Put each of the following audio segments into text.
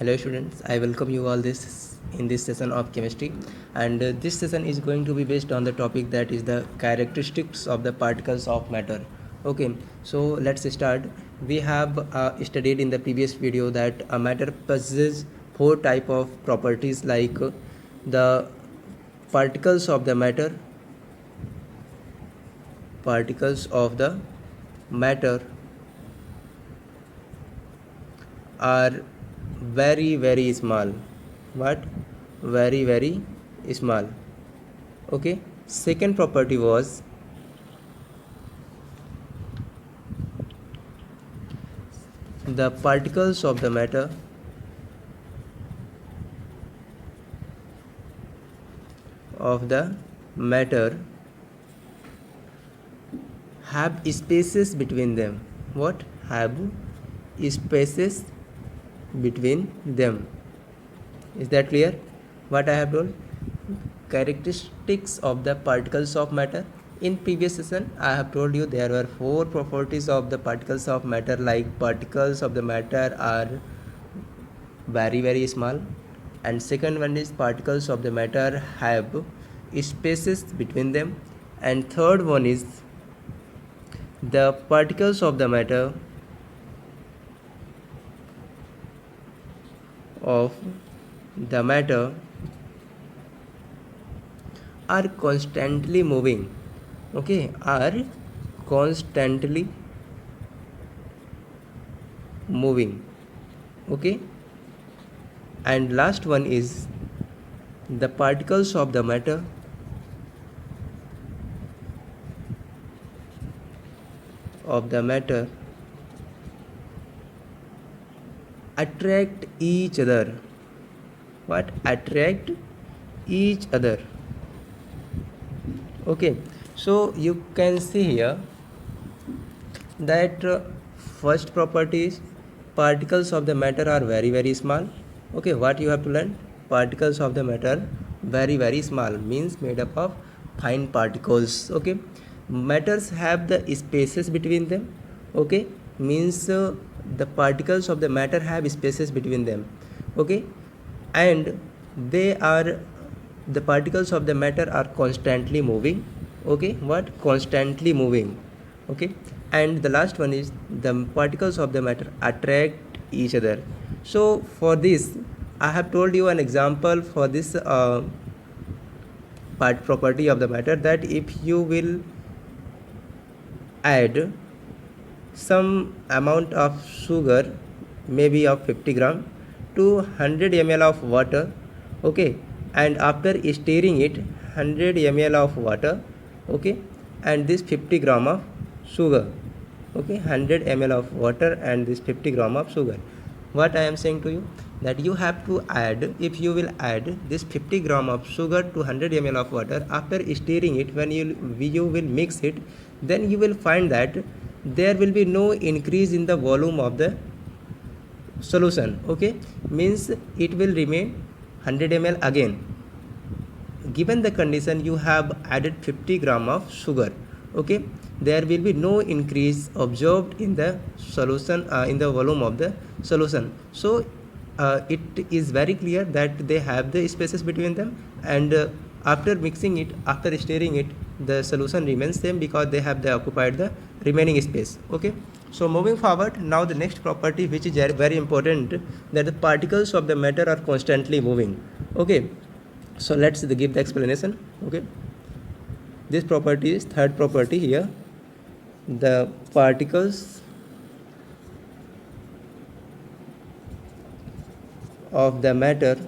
Hello students, I welcome you all this in this session of chemistry, and this session is going to be based on the topic that is the characteristics of the particles of matter. Okay, so let's start. We have studied in the previous video that a matter possesses four type of properties like the particles of the matter are very small. What? Very small. Okay, second property was the particles of the matter have spaces between them. What? Have spaces between them. Is that clear what I have told? Characteristics of the particles of matter. In previous session I have told you there were four properties of the particles of matter, like particles of the matter are very small, and second one is particles of the matter have spaces between them, and third one is the particles of the matter are constantly moving. Okay, are constantly moving. Okay, and last one is the particles of the matter attract each other. What? Attract each other. Okay, so you can see here that first property is particles of the matter are very small. Okay, what you have to learn? Particles of the matter very small means made up of fine particles. Okay, matters have the spaces between them. Okay, means the particles of the matter have spaces between them. Okay, and the particles of the matter are constantly moving. Okay, what? Constantly moving. Okay, and the last one is the particles of the matter attract each other. So for this I have told you an example for this part property of the matter, that if you will add some amount of sugar, maybe of 50 gram, to 100 ml of water. Okay, and after stirring it 100 ml of water, okay, and this 50 gram of sugar. Okay, 100 ml of water and this 50 gram of sugar. What I am saying to you, that you have to add, if you will add this 50 gram of sugar to 100 ml of water, after stirring it, when you will mix it, then you will find that there will be no increase in the volume of the solution. Okay, means it will remain 100 ml again, given the condition you have added 50 gram of sugar. Okay, there will be no increase observed in the solution, in the volume of the solution. So it is very clear that they have the spaces between them, and after mixing it, after stirring it, the solution remains same because they have occupied the remaining space. Okay, so moving forward, now the next property which is very important, that the particles of the matter are constantly moving. Okay, so let's give the explanation. Okay, this property is third property here. The particles of the matter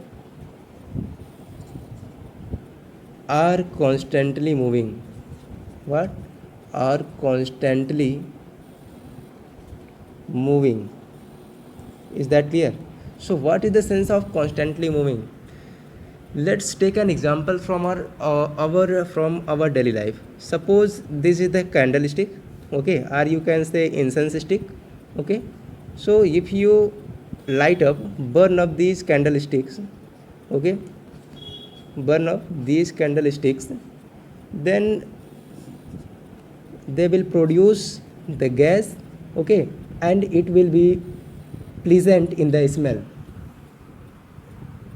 are constantly moving. What? Are constantly moving. Is that clear? So what is the sense of constantly moving? Let's take an example from our daily life. Suppose this is the candlestick, okay, or you can say incense stick. Okay, so if you burn up these candlesticks, okay, burn up these candlesticks, then they will produce the gas. Okay, and it will be pleasant in the smell.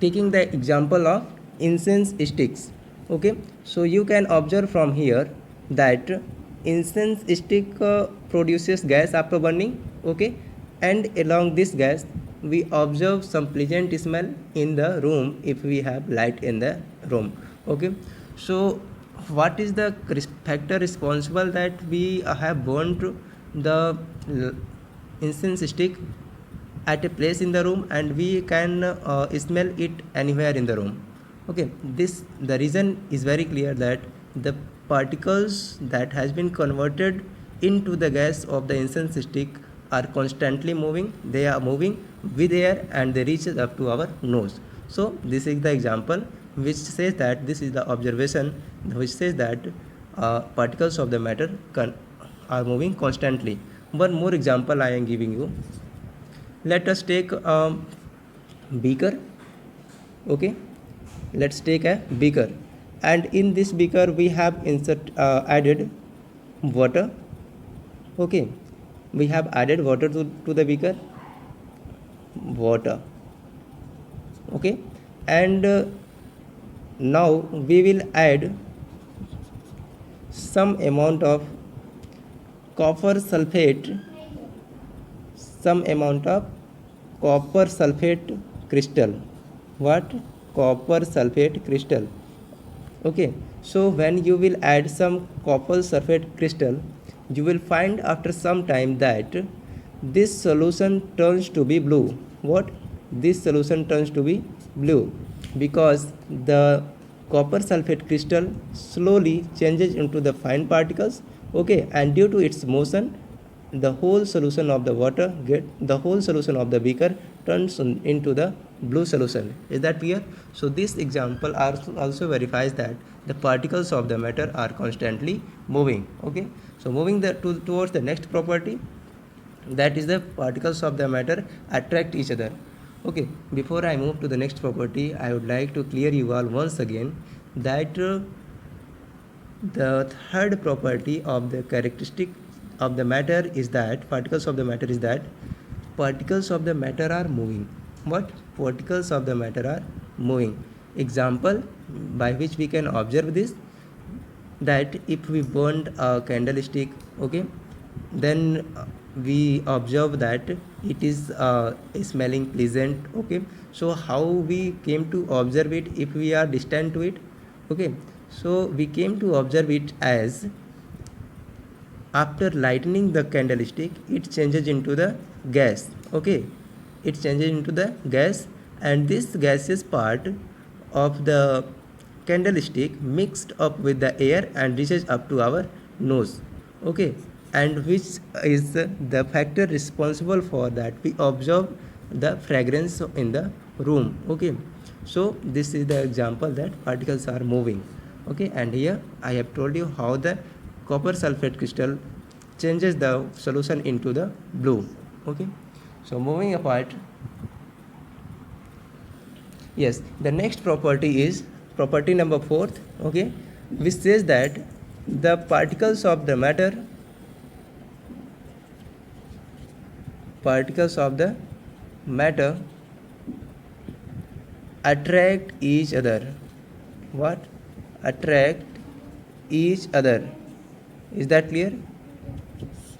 taking the example of incense sticks. Okay, so you can observe from here that incense stick produces gas after burning. Okay, and along this gas we observe some pleasant smell in the room if we have light in the room. Okay, so what is the factor responsible that we have burnt the incense stick at a place in the room and we can smell it anywhere in the room? Okay, this the reason is very clear that the particles that has been converted into the gas of the incense stick are constantly moving. They are moving with air and they reach up to our nose. So this is the example which says that this is the observation which says that particles of the matter are moving constantly. One more example I am giving you. Let us take a beaker. Okay, let's take a beaker, and in this beaker we have added water. Okay, we have added water to the beaker, water. Okay, and now we will add some amount of copper sulfate, some amount of copper sulfate crystal. What? Copper sulfate crystal. Okay, so when you will add some copper sulfate crystal, you will find after some time that this solution turns to be blue. What? This solution turns to be blue because the copper sulfate crystal slowly changes into the fine particles. Okay, and due to its motion, the whole solution of the water the whole solution of the beaker turns into the blue solution. Is that clear? So this example also verifies that the particles of the matter are constantly moving. Okay, so moving towards the next property, that is the particles of the matter attract each other. Okay, before I move to the next property, I would like to clear you all once again that the third property of the characteristic of the matter is that particles of the matter is that particles of the matter are moving. What? Particles of the matter are moving. Example by which we can observe this, that if we burned a candlestick, okay, then we observe that it is smelling pleasant. Okay, so how we came to observe it if we are distant to it? Okay, so we came to observe it as after lightening the candlestick it changes into the gas. Okay, it changes into the gas, and this gaseous part of the candlestick mixed up with the air and reaches up to our nose. Okay, and which is the factor responsible for that we observe the fragrance in the room. Okay, so this is the example that particles are moving. Okay, and here I have told you how the copper sulfate crystal changes the solution into the blue. Okay, so moving apart, yes, the next property is property number 4. Okay, which says that the particles of the matter attract each other. What? Attract each other. Is that clear?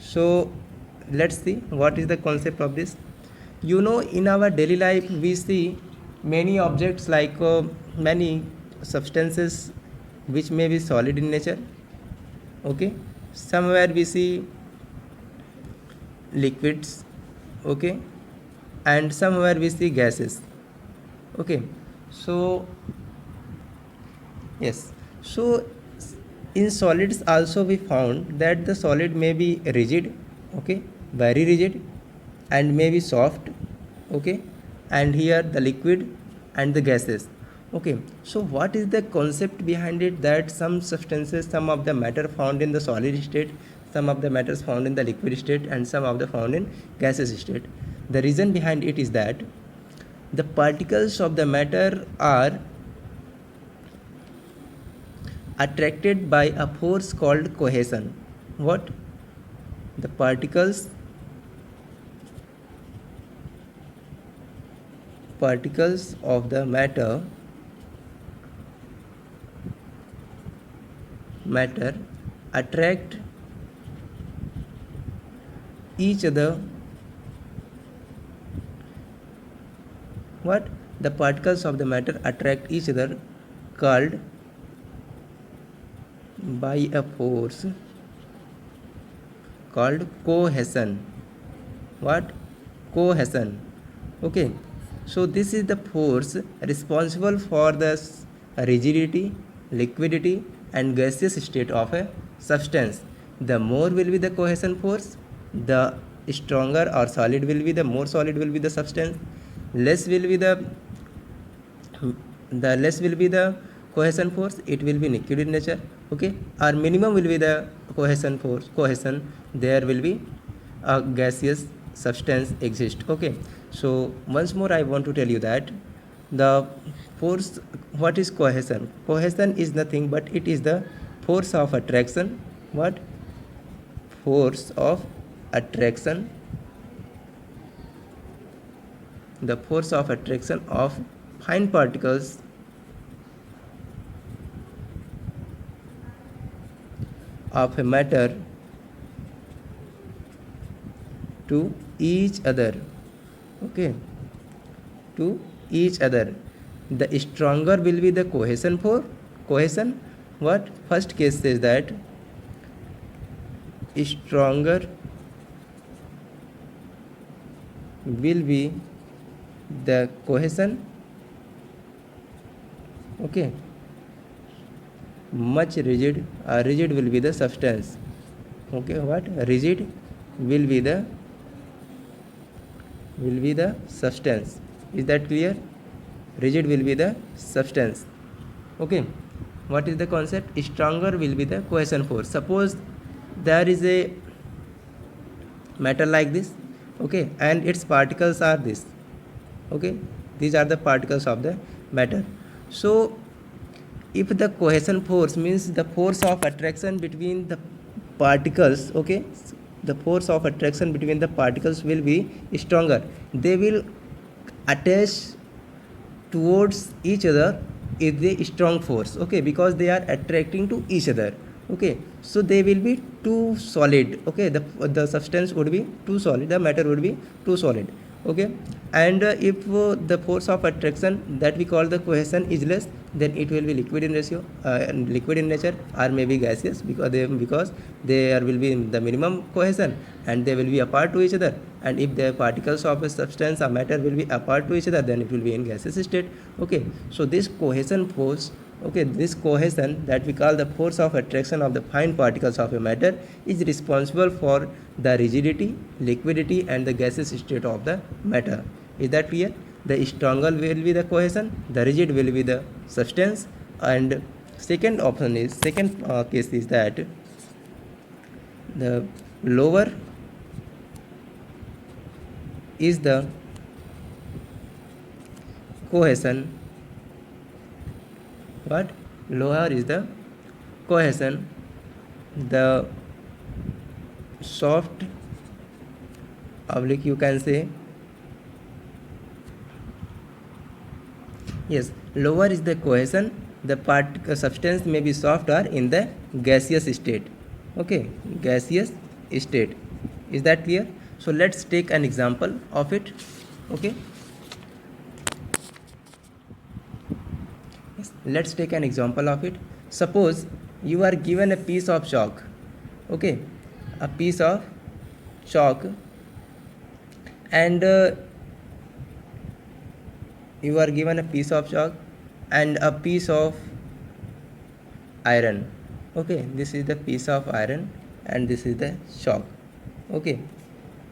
So let's see what is the concept of this. You know, in our daily life we see many objects like many substances which may be solid in nature. Okay, somewhere we see liquids. Okay, and somewhere we see gases. Okay, so yes, so in solids also we found that the solid may be rigid. Okay, very rigid, and may be soft. Okay, and here the liquid and the gases. Okay, so what is the concept behind it, that some substances, some of the matter found in the solid state, some of the matters found in the liquid state, and some of the found in gaseous state? The reason behind it is that the particles of the matter are attracted by a force called cohesion. What? The particles particles of the matter attract each other. What? The particles of the matter attract each other called by a force called cohesion. What? Cohesion. Okay, so this is the force responsible for the rigidity, liquidity and gaseous state of a substance. The more will be the cohesion force, the stronger or solid will be, the more solid will be the substance. Less will be the less will be the cohesion force, it will be liquid in nature. Okay, or minimum will be the cohesion force, there will be a gaseous substance exist. Okay, so once more I want to tell you that the force, what is cohesion? Cohesion is nothing but it is the force of attraction. What? Force of attraction, the force of attraction of fine particles of a matter to each other. Okay, to each other. The stronger will be the cohesion cohesion. What? First case says that stronger will be the cohesion. Okay, much rigid, rigid will be the substance. Okay, what? Rigid will be the substance. Is that clear? Rigid will be the substance. Okay, what is the concept? Stronger will be the cohesion force. Suppose there is a matter like this, okay, and its particles are this. Okay, these are the particles of the matter. So if the cohesion force means the force of attraction between the particles, okay, the force of attraction between the particles will be stronger. They will attach towards each other is a strong force. Okay, because they are attracting to each other. Okay, so they will be too solid. Okay, the substance would be too solid, the matter would be too solid. Okay, and if the force of attraction that we call the cohesion is less, then it will be liquid in ratio, liquid in nature, or maybe gaseous, because there will be the minimum cohesion and they will be apart to each other. And if the particles of a substance or matter will be apart to each other, then it will be in gaseous state. Okay, so this cohesion force, okay, this cohesion that we call the force of attraction of the fine particles of a matter is responsible for the rigidity, liquidity and the gaseous state of the matter. Is that clear? The stronger will be the cohesion, the rigid will be the substance. And second option is, second case is that the lower is the cohesion. What? Lower is the cohesion, the soft oblique, you can say, yes, lower is the cohesion, the substance may be soft or in the gaseous state. Okay, gaseous state. Is that clear? So let's take an example of it. Okay, yes, let's take an example of it. Suppose you are given a piece of chalk. Okay, a piece of chalk, and you are given a piece of chalk and a piece of iron. Okay, this is the piece of iron and this is the chalk. Okay,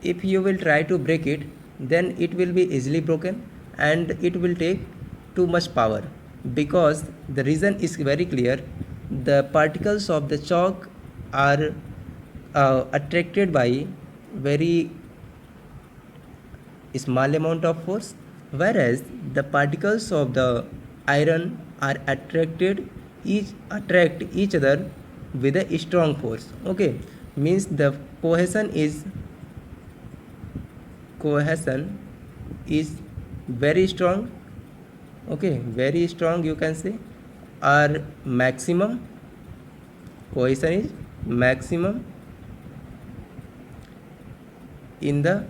if you will try to break it, then it will be easily broken and it will take too much power, because the reason is very clear. The particles of the chalk are attracted by very small amount of force, whereas the particles of the iron are attract each other with a strong force. Okay, means the cohesion is very strong, okay, very strong you can say, or maximum, cohesion is maximum in the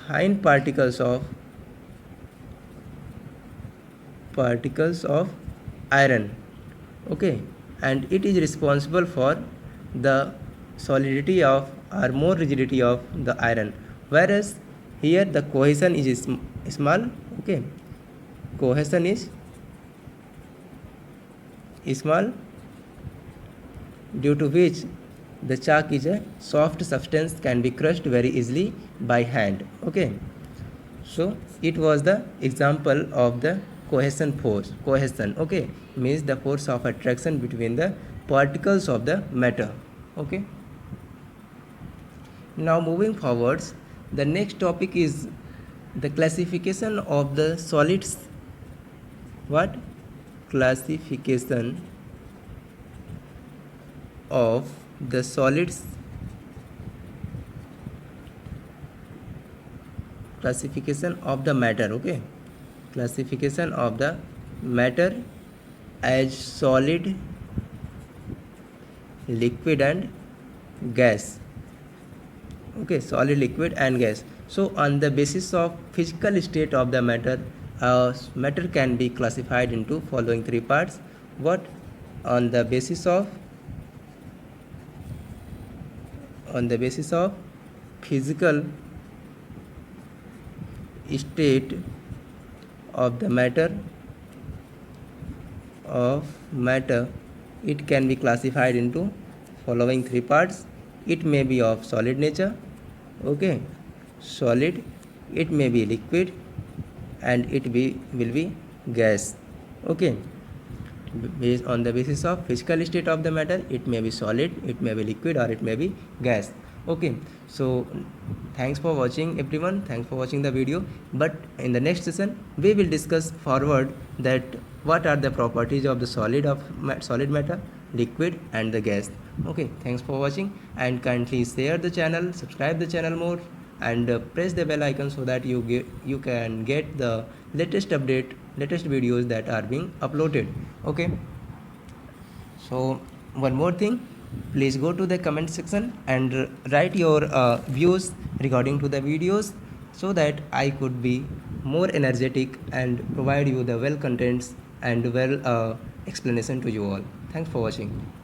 fine particles of iron, okay, and it is responsible for the solidity of or more rigidity of the iron, whereas here the cohesion is small, okay, cohesion is small, due to which the chalk is a soft substance, can be crushed very easily by hand, okay. So it was the example of the cohesion force. Cohesion, okay, means the force of attraction between the particles of the matter, okay. Now moving forwards, the next topic is the classification of the solids. What? Classification of the solids. Classification of the matter, okay. Classification of the matter as solid, liquid and gas, okay, solid, liquid and gas. So on the basis of physical state of the matter, matter can be classified into following three parts. What? On the basis of physical state of the matter, it can be classified into following three parts. It may be of solid nature, okay, solid, it may be liquid, and it will be gas, okay. Based on the basis of physical state of the matter, it may be solid, it may be liquid, or it may be gas, okay. So thanks for watching everyone, thanks for watching the video. But in the next session we will discuss forward that what are the properties of the solid matter, liquid and the gas, okay. Thanks for watching, and kindly share the channel, subscribe the channel more, and press the bell icon so that you can get the latest videos that are being uploaded, okay. So one more thing, please go to the comment section and write your views regarding to the videos, so that I could be more energetic and provide you the well contents and well explanation to you all. Thanks for watching.